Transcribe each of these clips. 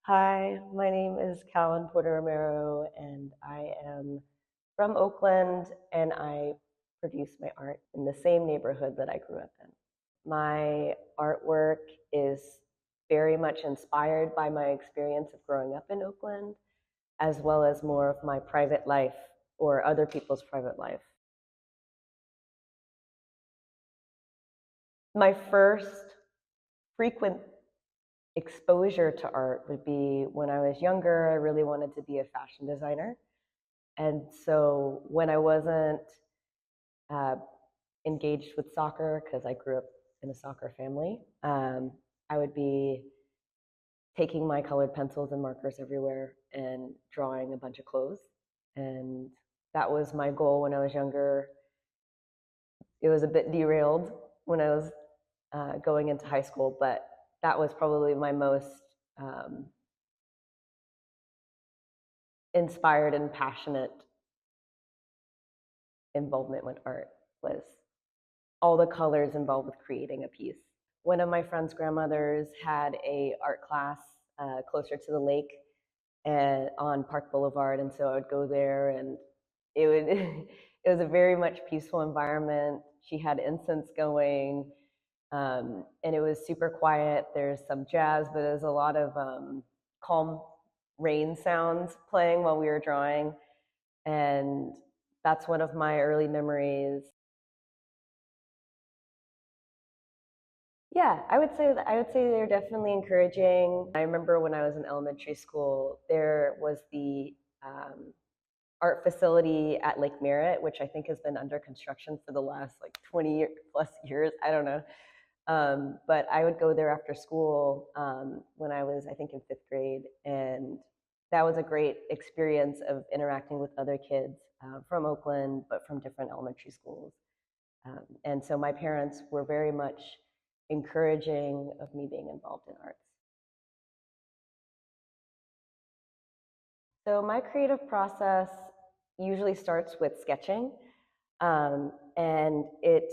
Hi, my name is Callan Porter-Romero, and I am from Oakland, and I produce my art in the same neighborhood that I grew up in. My artwork is very much inspired by my experience of growing up in Oakland, as well as more of my private life or other people's private life. My first frequent exposure to art would be when I was younger. I really wanted to be a fashion designer. And so when I wasn't uh, engaged with soccer, because I grew up in a soccer family, I would be taking my colored pencils and markers everywhere and drawing a bunch of clothes. And that was my goal when I was younger. It was a bit derailed when I was going into high school, but that was probably my most um, inspired and passionate involvement with art was all the colors involved with creating a piece. One of my friend's grandmothers had a art class closer to the lake and on Park Boulevard, and so I would go there, and it would it was a very much peaceful environment. She had incense going, and it was super quiet. There's some jazz, but there's a lot of calm rain sounds playing while we were drawing, and that's one of my early memories. Yeah, I would say they're definitely encouraging. I remember when I was in elementary school, there was the art facility at Lake Merritt, which I think has been under construction for the last like 20 plus years. I don't know. But I would go there after school when I was, I think, in fifth grade. And that was a great experience of interacting with other kids from Oakland, but from different elementary schools. And so my parents were very much encouraging of me being involved in arts. So my creative process usually starts with sketching, and it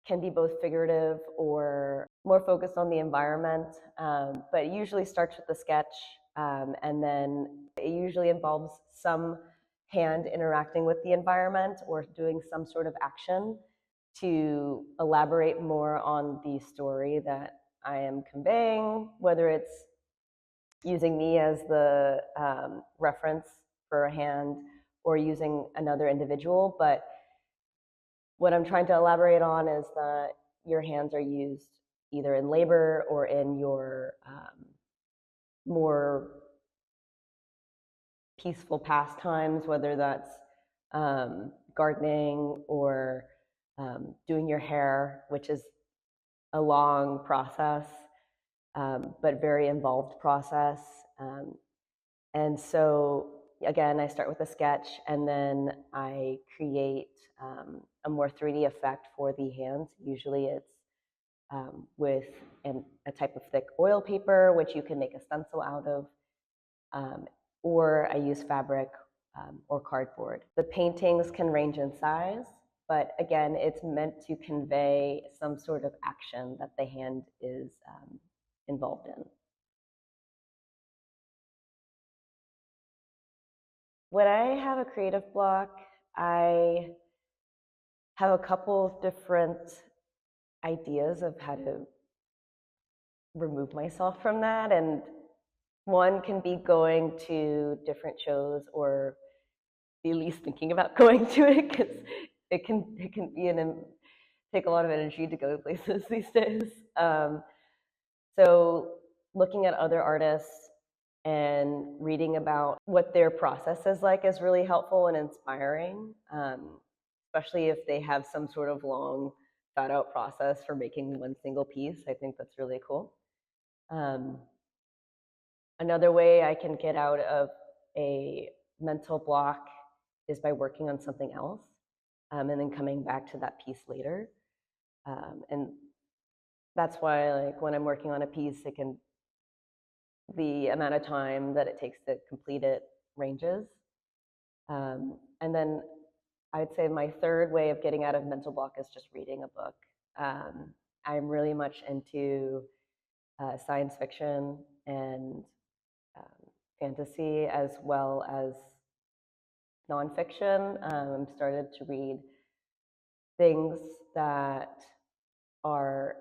can be both figurative or more focused on the environment, but it usually starts with the sketch, and then it usually involves some hand interacting with the environment or doing some sort of action to elaborate more on the story that I am conveying, whether it's using me as the reference for a hand or using another individual. But what I'm trying to elaborate on is that your hands are used either in labor or in your more peaceful pastimes, whether that's gardening or doing your hair, which is a long process, but very involved process. Um, and so, again, I start with a sketch and then I create a more 3D effect for the hands. Usually it's with a type of thick oil paper, which you can make a stencil out of, um, or I use fabric or cardboard. The paintings can range in size, but again, it's meant to convey some sort of action that the hand is involved in. When I have a creative block, I have a couple of different ideas of how to remove myself from that. And one can be going to different shows or be at least thinking about going to it because it can be take a lot of energy to go to places these days. So looking at other artists and reading about what their process is like is really helpful and inspiring, especially if they have some sort of long thought out process for making one single piece. I think that's really cool. Um, Another way I can get out of a mental block is by working on something else, and then coming back to that piece later. And that's why, like, when I'm working on a piece, the amount of time that it takes to complete it ranges. And then I'd say my third way of getting out of mental block is just reading a book. I'm really much into science fiction and fantasy as well as nonfiction. Started to read things that are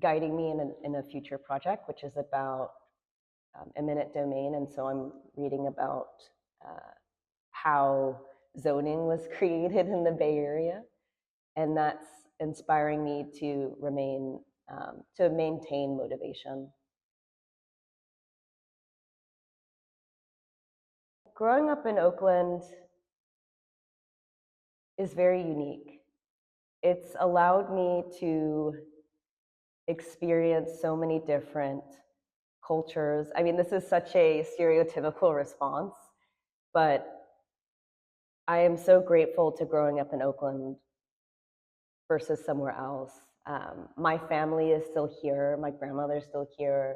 guiding me in a future project, which is about eminent domain. And so I'm reading about how zoning was created in the Bay Area. And that's inspiring me to maintain motivation. Growing up in Oakland is very unique. It's allowed me to experience so many different cultures. I mean, this is such a stereotypical response, but I am so grateful to growing up in Oakland versus somewhere else. My family is still here. My grandmother's still here.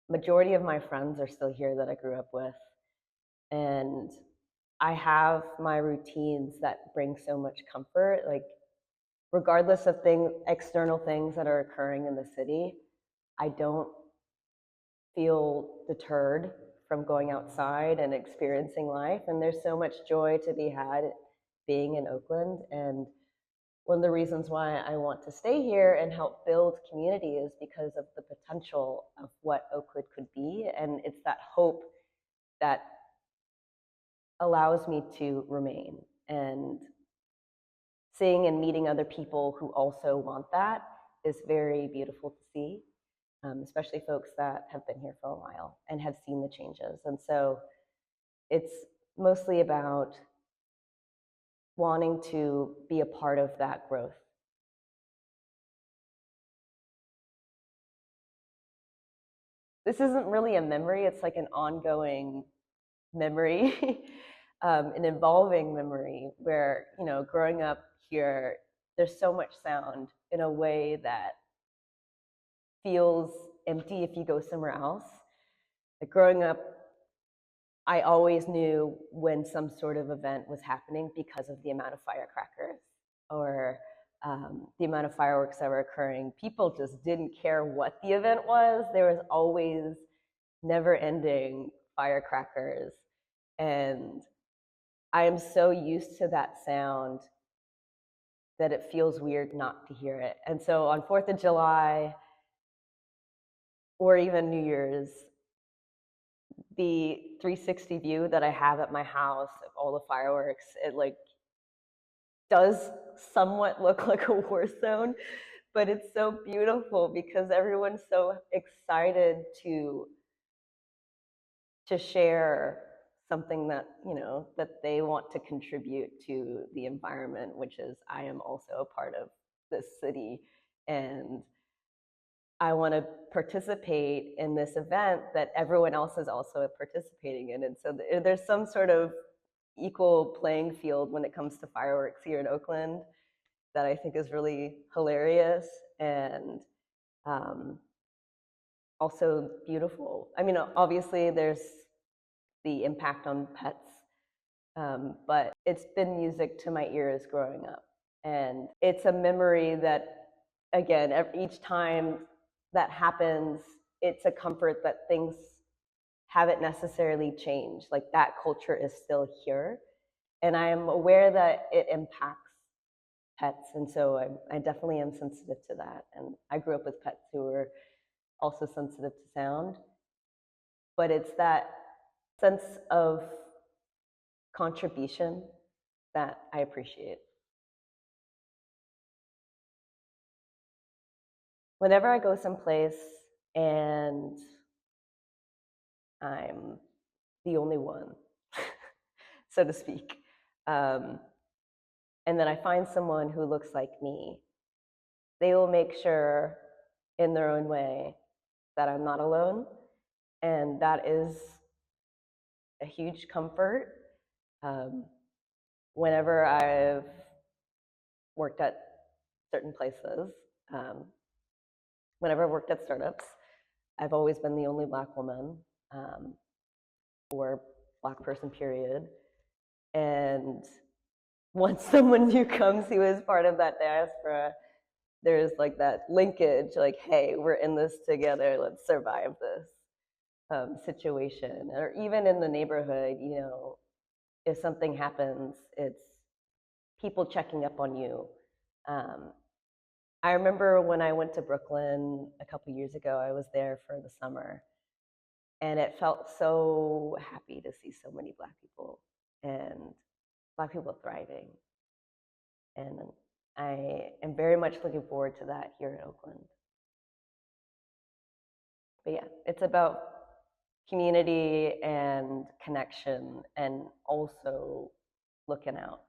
Majority of my friends are still here that I grew up with. And I have my routines that bring so much comfort, like regardless of external things that are occurring in the city, I don't feel deterred from going outside and experiencing life. And there's so much joy to be had being in Oakland. And one of the reasons why I want to stay here and help build community is because of the potential of what Oakland could be. And it's that hope that allows me to remain. And seeing and meeting other people who also want that is very beautiful to see, especially folks that have been here for a while and have seen the changes. And so it's mostly about wanting to be a part of that growth. This isn't really a memory, it's like an ongoing memory, an evolving memory where, you know, growing up here, there's so much sound in a way that feels empty if you go somewhere else. Like growing up, I always knew when some sort of event was happening because of the amount of firecrackers or the amount of fireworks that were occurring. People just didn't care what the event was. There was always never-ending firecrackers. And I am so used to that sound that it feels weird not to hear it. And so on 4th of July, or even New Year's, the 360 view that I have at my house of all the fireworks, it like does somewhat look like a war zone, but it's so beautiful because everyone's so excited to share something that, you know, that they want to contribute to the environment, which is I am also a part of this city and I want to participate in this event that everyone else is also participating in. And so there's some sort of equal playing field when it comes to fireworks here in Oakland that I think is really hilarious and also beautiful. I mean, obviously there's the impact on pets, but it's been music to my ears growing up. And it's a memory that, again, each time that happens, it's a comfort that things haven't necessarily changed. Like that culture is still here. And I am aware that it impacts pets. And so I definitely am sensitive to that. And I grew up with pets who were also sensitive to sound. But it's that sense of contribution that I appreciate. Whenever I go someplace and I'm the only one, so to speak, and then I find someone who looks like me, they will make sure in their own way that I'm not alone. And that is a huge comfort. Whenever I've worked at certain places, whenever I've worked at startups, I've always been the only Black woman or Black person, period. And once someone new comes who is part of that diaspora, there's like that linkage, like, hey, we're in this together, let's survive this. situation, or even in the neighborhood, you know, if something happens, it's people checking up on you. Um, I remember when I went to Brooklyn a couple years ago, I was there for the summer, and it felt so happy to see so many Black people and Black people thriving. And I am very much looking forward to that here in Oakland. But yeah, it's about community and connection and also looking out.